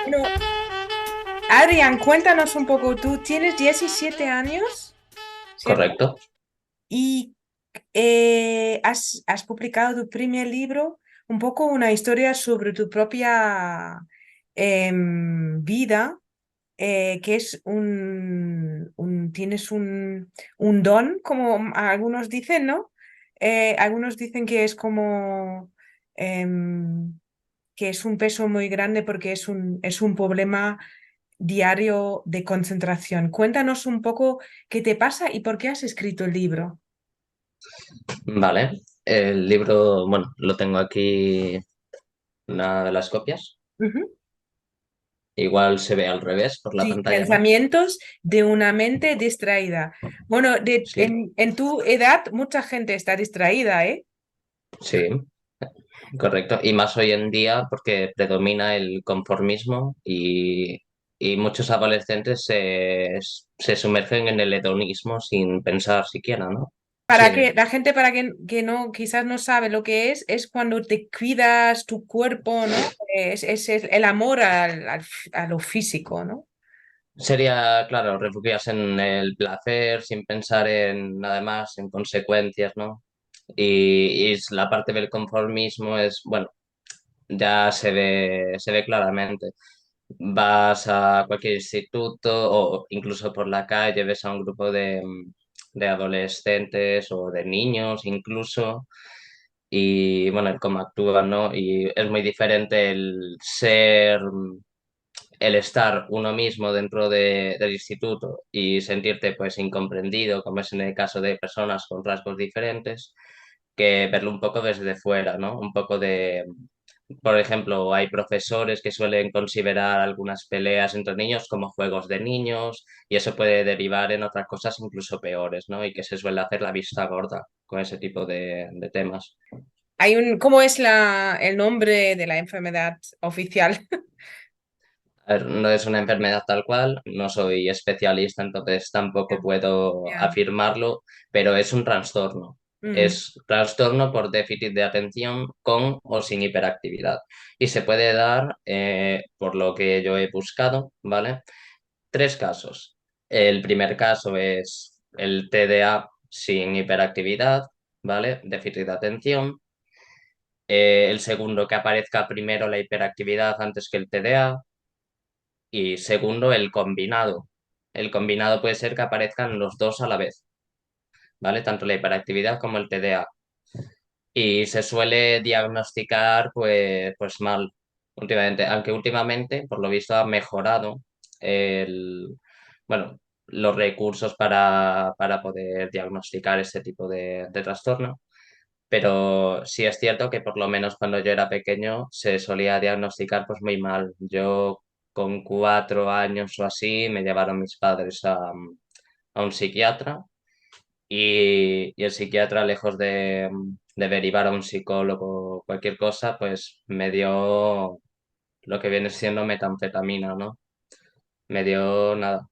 Bueno, Adrián, cuéntanos un poco, tú tienes 17 años, ¿cierto? Correcto. Y has publicado tu primer libro, un poco una historia sobre tu propia vida, que es tienes un don, como algunos dicen, ¿no? Algunos dicen que es como em, que es un peso muy grande porque es un problema diario de concentración. Cuéntanos un poco qué te pasa y por qué has escrito el libro. Vale. El libro, bueno, lo tengo aquí, una de las copias. Ujú. Igual se ve al revés por la Sí, pantalla, ¿no? pensamientos de una mente distraída. Bueno, Sí, en tu edad mucha gente está distraída, ¿eh? sí, correcto. Y más hoy en día porque predomina el conformismo y muchos adolescentes se sumergen en el hedonismo sin pensar siquiera, ¿no? Sí, Para que la gente que no quizás no sabe lo que es cuando te cuidas tu cuerpo, ¿no? Es el amor a lo físico, ¿no? sería, claro, refugiarse en el placer sin pensar en nada más, en consecuencias, ¿no? Y la parte del conformismo es, bueno, ya se ve claramente. Vas a cualquier instituto o incluso por la calle ves a un grupo de adolescentes o de niños incluso y bueno, el cómo actúan, ¿no? Y es muy diferente el estar uno mismo dentro del instituto y sentirte pues incomprendido, como es en el caso de personas con rasgos diferentes, que verlo un poco desde fuera, ¿no? Un poco de, por ejemplo, hay profesores que suelen considerar algunas peleas entre niños como juegos de niños y eso puede derivar en otras cosas incluso peores, ¿no? Y que se suele hacer la vista gorda con ese tipo de temas. ¿Cómo es el nombre de la enfermedad oficial? A ver, no es una enfermedad tal cual, no soy especialista, entonces tampoco Ya, puedo ya. afirmarlo, pero es un trastorno. Ujú. Es trastorno por déficit de atención con o sin hiperactividad. Y se puede dar, por lo que yo he buscado, ¿vale? Tres casos. El primer caso es el TDA sin hiperactividad, ¿vale? Déficit de atención. El segundo, que aparezca primero la hiperactividad antes que el TDA. Y segundo, el combinado. El combinado puede ser que aparezcan los dos a la vez, ¿vale? Tanto la hiperactividad como el TDA. Y se suele diagnosticar pues mal últimamente, aunque últimamente, por lo visto, ha mejorado el, bueno, los recursos para poder diagnosticar este tipo de trastorno. Pero sí es cierto que por lo menos cuando yo era pequeño se solía diagnosticar pues muy mal. Yo con 4 años o así me llevaron mis padres a un psiquiatra y el psiquiatra, lejos de derivar a un psicólogo o cualquier cosa, pues me dio lo que viene siendo metanfetamina, ¿no? Me dio nada,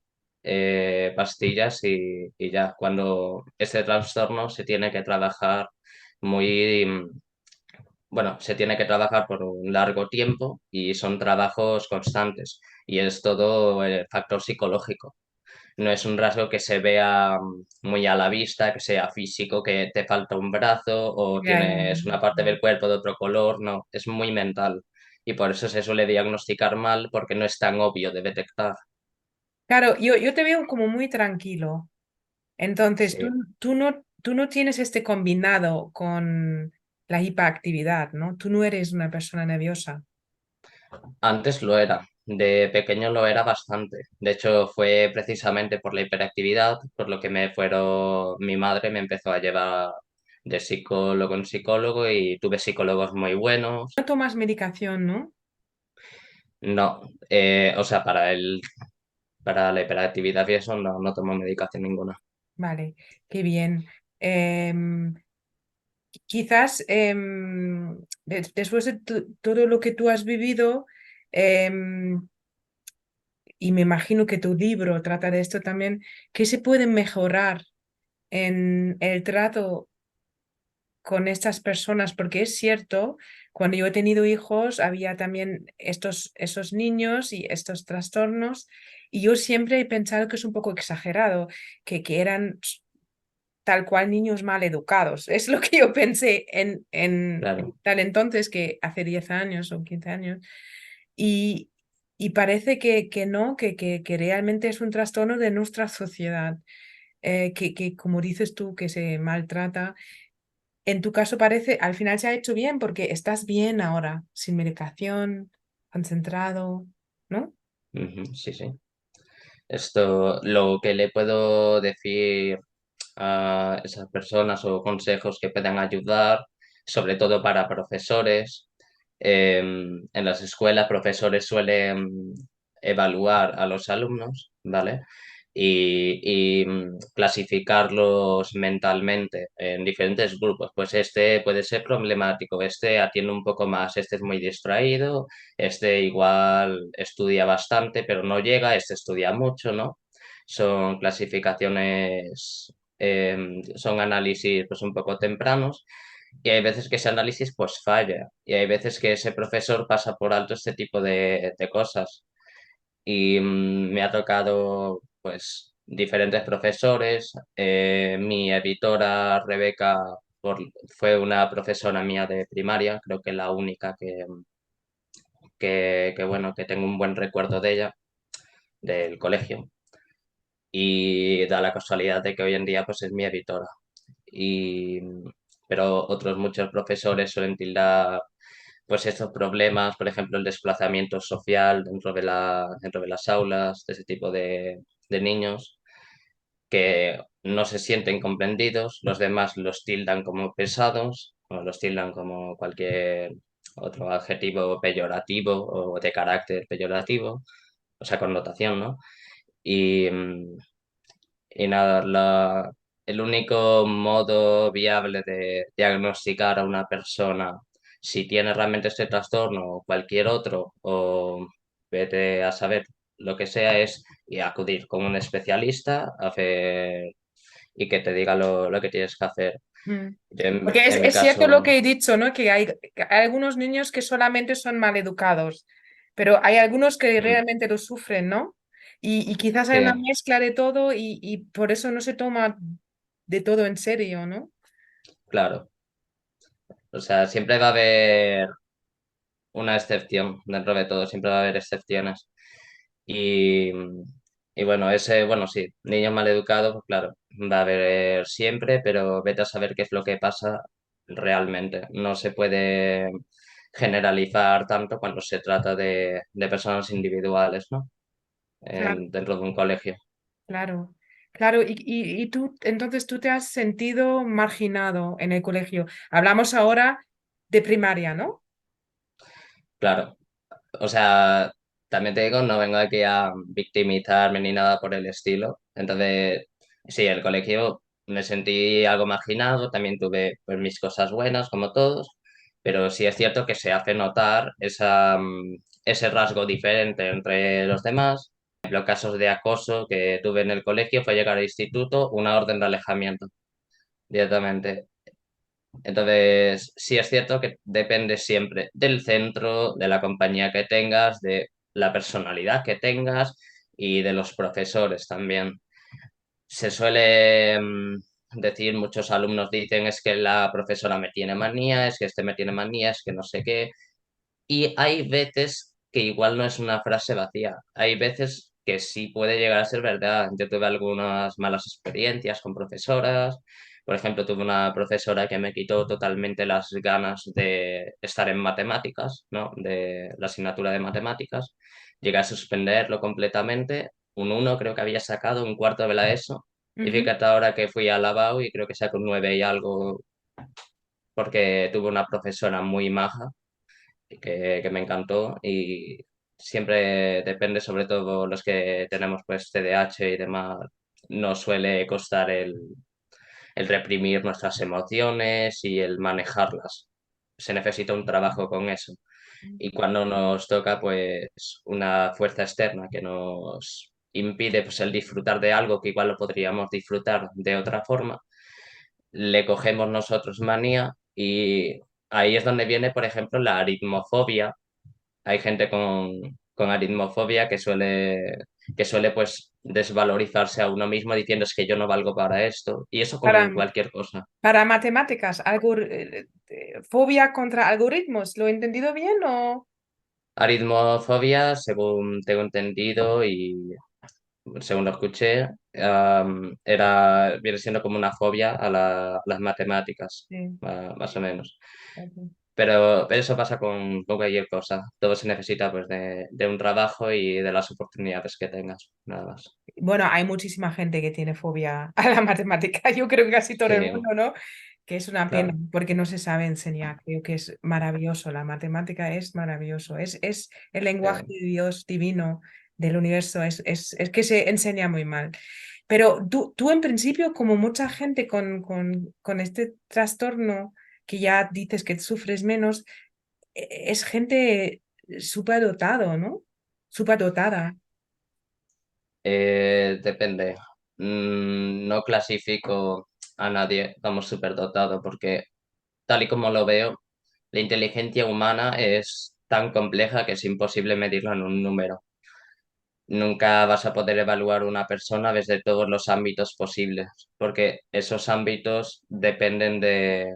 pastillas y ya, cuando ese trastorno se tiene que trabajar muy, bueno, se tiene que trabajar por un largo tiempo y son trabajos constantes y es todo el factor psicológico. No es un rasgo que se vea muy a la vista, que sea físico, que te falta un brazo o Ya, ya, tienes una parte ya. del cuerpo de otro color, no, es muy mental y por eso se suele diagnosticar mal porque no es tan obvio de detectar. Claro, yo te veo como muy tranquilo. Entonces, Sí. tú no tienes este combinado con la hiperactividad, ¿no? Tú no eres una persona nerviosa. Antes lo era, de pequeño lo era bastante. De hecho, fue precisamente por la hiperactividad, por lo que mi madre me empezó a llevar de psicólogo en psicólogo y tuve psicólogos muy buenos. No tomas medicación, ¿no? No, o sea, para la hiperactividad y eso no tomo medicación ninguna. Vale, qué bien. Quizás después de todo lo que tú has vivido, em, y me imagino que tu libro trata de esto también, ¿qué se puede mejorar en el trato con estas personas? Porque es cierto, cuando yo he tenido hijos había también esos niños y estos trastornos y yo siempre he pensado que es un poco exagerado, que eran tal cual niños mal educados. Es lo que yo pensé en claro. tal entonces, que hace 10 años o 15 años. Y, y parece que no, que realmente es un trastorno de nuestra sociedad, que como dices tú, que se maltrata. En tu caso parece, al final se ha hecho bien porque estás bien ahora, sin medicación, concentrado, ¿no? Ujú, sí, sí. Esto, lo que le puedo decir a esas personas o consejos que puedan ayudar, sobre todo para profesores. En las escuelas, profesores suelen evaluar a los alumnos, ¿vale? Y clasificarlos mentalmente en diferentes grupos. Pues este puede ser problemático, este atiende un poco más, este es muy distraído, este igual estudia bastante, pero no llega, este estudia mucho, ¿no? Son clasificaciones, son análisis pues un poco tempranos y hay veces que ese análisis pues falla y hay veces que ese profesor pasa por alto este tipo de cosas y me ha tocado pues diferentes profesores. Mi editora Rebeca fue una profesora mía de primaria, creo que la única que bueno, que tengo un buen recuerdo de ella, del colegio. Y da la casualidad de que hoy en día pues es mi editora. Y, pero otros muchos profesores suelen tildar pues estos problemas, por ejemplo, el desplazamiento social dentro de las aulas, de ese tipo de niños que no se sienten comprendidos, los demás los tildan como pesados o los tildan como cualquier otro adjetivo peyorativo o de carácter peyorativo, o sea, connotación, ¿no? Y, y nada, el único modo viable de diagnosticar a una persona si tiene realmente este trastorno o cualquier otro, o vete a saber lo que sea, es y acudir con un especialista y que te diga lo que tienes que hacer. Mm. Yo Porque en mi es cierto lo caso, que he dicho, ¿no? Que hay algunos niños que solamente son mal educados, pero hay algunos que mm, realmente lo sufren, ¿no? Y quizás hay una sí, mezcla de todo y por eso no se toma de todo en serio, ¿no? claro. O sea, siempre va a haber una excepción dentro de todo, siempre va a haber excepciones. Y, y bueno, bueno, sí, niños mal educados, pues claro, va a haber siempre, pero vete a saber qué es lo que pasa realmente. No se puede generalizar tanto cuando se trata de personas individuales, ¿no? Claro, Dentro de un colegio. claro, claro. Y tú, entonces tú te has sentido marginado en el colegio. Hablamos ahora de primaria, ¿no? Claro, o sea, también te digo, no vengo aquí a victimizarme ni nada por el estilo. Entonces, sí, el colegio me sentí algo marginado, también tuve pues, mis cosas buenas, como todos, pero sí es cierto que se hace notar ese rasgo diferente entre los demás. Por ejemplo, casos de acoso que tuve en el colegio fue llegar al instituto, una orden de alejamiento directamente. Entonces, sí es cierto que depende siempre del centro, de la compañía que tengas, de la personalidad que tengas y de los profesores también. Se suele decir, muchos alumnos dicen es que la profesora me tiene manía, es que este me tiene manía, es que no sé qué. Y hay veces que igual no es una frase vacía, hay veces que sí puede llegar a ser verdad. Yo tuve algunas malas experiencias con profesoras. Por ejemplo, tuve una profesora que me quitó totalmente las ganas de estar en matemáticas, ¿no? De la asignatura de matemáticas. Llegué a suspenderlo completamente. Un uno creo que había sacado un cuarto de la ESO. Y Ujú. fíjate ahora que fui a la BAU y creo que saco un 9 y algo porque tuve una profesora muy maja que me encantó y siempre depende, sobre todo los que tenemos pues TDAH y demás, nos suele costar el reprimir nuestras emociones y el manejarlas. Se necesita un trabajo con eso. Y cuando nos toca pues una fuerza externa que nos impide pues el disfrutar de algo que igual lo podríamos disfrutar de otra forma, le cogemos nosotros manía y ahí es donde viene, por ejemplo, la aritmofobia. Hay gente con aritmofobia que suele pues desvalorizarse a uno mismo diciendo es que yo no valgo para esto. Y eso Para, con cualquier cosa. para matemáticas, fobia contra algoritmos, ¿lo he entendido bien o...? Aritmofobia, según tengo entendido y según lo escuché, viene siendo como una fobia a las matemáticas, Sí, más o menos. ok. Pero eso pasa con cualquier cosa. Todo se necesita pues de un trabajo y de las oportunidades que tengas, nada más. Bueno, hay muchísima gente que tiene fobia a la matemática. Yo creo que casi todo Sí, el mundo, ¿no? Que es una pena claro, porque no se sabe enseñar. Creo que es maravilloso. La matemática es maravilloso. Es el lenguaje sí. de Dios divino del universo. Es que se enseña muy mal. Pero tú en principio, como mucha gente con este trastorno que ya dices que sufres menos, es gente súper dotado, ¿no? Súper dotada. Depende. No clasifico a nadie como superdotado porque tal y como lo veo, la inteligencia humana es tan compleja que es imposible medirla en un número. Nunca vas a poder evaluar una persona desde todos los ámbitos posibles, porque esos ámbitos dependen de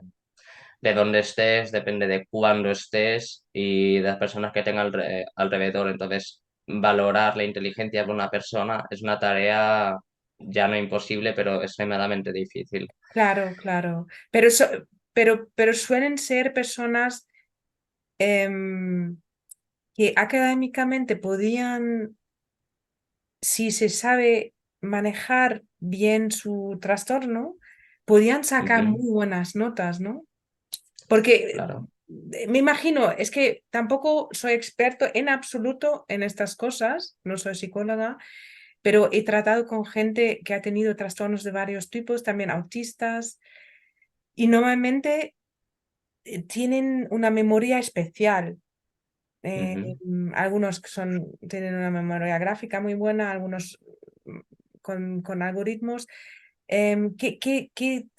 dónde estés, depende de cuándo estés y de las personas que tenga alrededor. Entonces, valorar la inteligencia de una persona es una tarea ya no imposible, pero extremadamente difícil. Claro, claro. Pero suelen ser personas em, que académicamente podían, si se sabe manejar bien su trastorno, podían sacar Ujú, muy buenas notas, ¿no? Porque claro. me imagino, es que tampoco soy experto en absoluto en estas cosas, no soy psicóloga, pero he tratado con gente que ha tenido trastornos de varios tipos, también autistas, y normalmente tienen una memoria especial. Ujú. Algunos tienen una memoria gráfica muy buena, algunos mm, con algoritmos.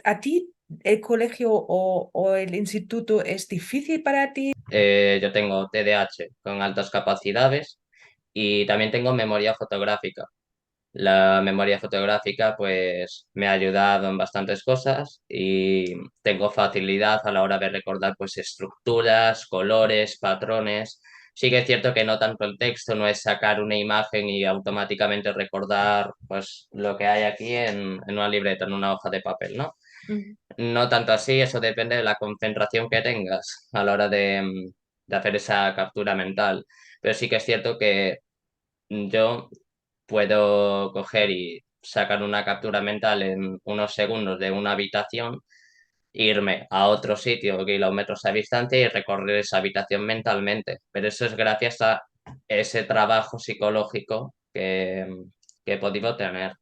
¿A ti el colegio o el instituto es difícil para ti? Yo tengo TDAH con altas capacidades y también tengo memoria fotográfica. La memoria fotográfica pues me ha ayudado en bastantes cosas y tengo facilidad a la hora de recordar pues estructuras, colores, patrones. Sí que es cierto que no tanto el texto, no es sacar una imagen y automáticamente recordar pues lo que hay aquí en una libreta, en una hoja de papel, ¿no? Mm. No tanto así, eso depende de la concentración que tengas a la hora de hacer esa captura mental. Pero sí que es cierto que yo puedo coger y sacar una captura mental en unos segundos de una habitación, irme a otro sitio kilómetros a distancia y recorrer esa habitación mentalmente. Pero eso es gracias a ese trabajo psicológico que he podido tener.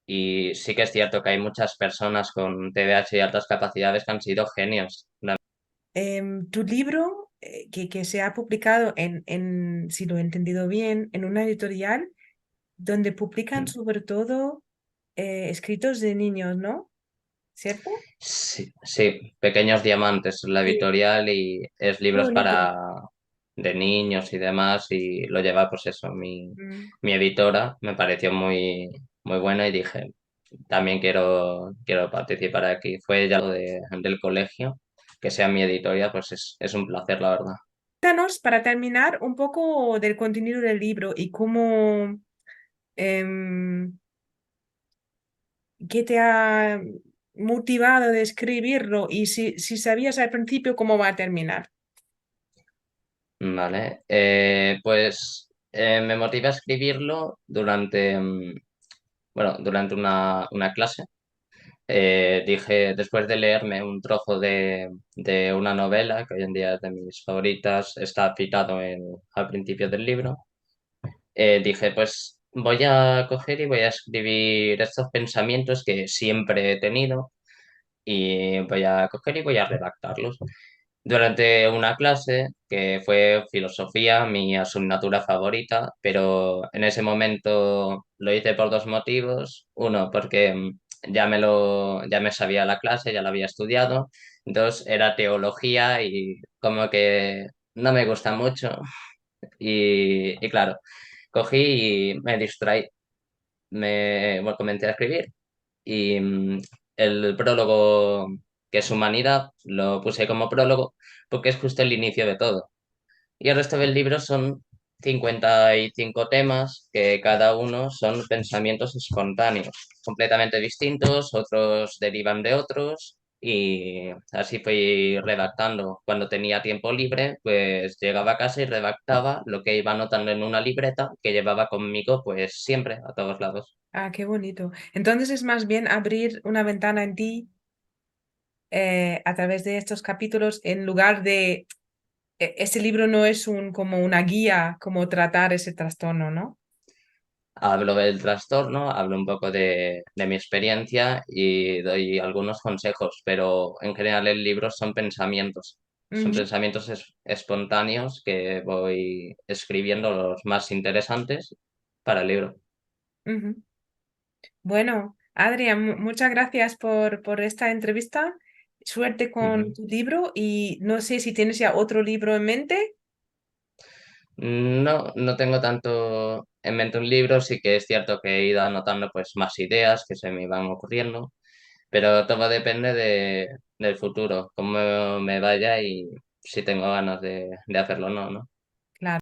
Y sí que es cierto que hay muchas personas con TDAH y altas capacidades que han sido genios. Tu libro, que se ha publicado si lo he entendido bien, en una editorial donde publican sobre todo escritos de niños, ¿no? ¿Cierto? Sí, sí, Pequeños Diamantes, la Sí, editorial y es qué libros bonito. para de niños y demás y lo lleva pues eso, Mm. mi editora, me pareció muy bueno y dije, también quiero participar aquí. Fue ya lo del colegio, que sea mi editorial, pues es un placer, la verdad. Cuéntanos, para terminar, un poco del contenido del libro y cómo, em, qué te ha motivado de escribirlo y si sabías al principio cómo va a terminar. Vale, me motiva a escribirlo durante una clase. Dije, después de leerme un trozo de una novela, que hoy en día es de mis favoritas, está citado al principio del libro, dije, pues voy a coger y voy a escribir estos pensamientos que siempre he tenido y voy a coger y voy a redactarlos. Durante una clase que fue filosofía, mi asignatura favorita, pero en ese momento lo hice por dos motivos. Uno, porque ya me sabía la clase, ya la había estudiado. Dos era teología y como que no me gusta mucho. Y claro, cogí y me distraí, bueno, comencé a escribir y el prólogo, que es humanidad, lo puse como prólogo porque es justo el inicio de todo. Y el resto del libro son 55 temas que cada uno son pensamientos espontáneos, completamente distintos, otros derivan de otros y así fui redactando. Cuando tenía tiempo libre, pues llegaba a casa y redactaba lo que iba anotando en una libreta que llevaba conmigo pues siempre, a todos lados. Ah, qué bonito. Entonces es más bien abrir una ventana en ti a través de estos capítulos en lugar de... Ese libro no es como una guía, como tratar ese trastorno, ¿no? Hablo del trastorno, hablo un poco de mi experiencia y doy algunos consejos, pero en general el libro son Ujú, pensamientos espontáneos que voy escribiendo los más interesantes para el libro. ujú. Bueno, Adrián, muchas gracias por esta entrevista. Suerte con Ujú. tu libro y no sé si tienes ya otro libro en mente. No, no tengo tanto en mente un libro, sí que es cierto que he ido anotando pues más ideas que se me van ocurriendo, pero todo depende del futuro, cómo me vaya y si tengo ganas de hacerlo o no, ¿no? Claro.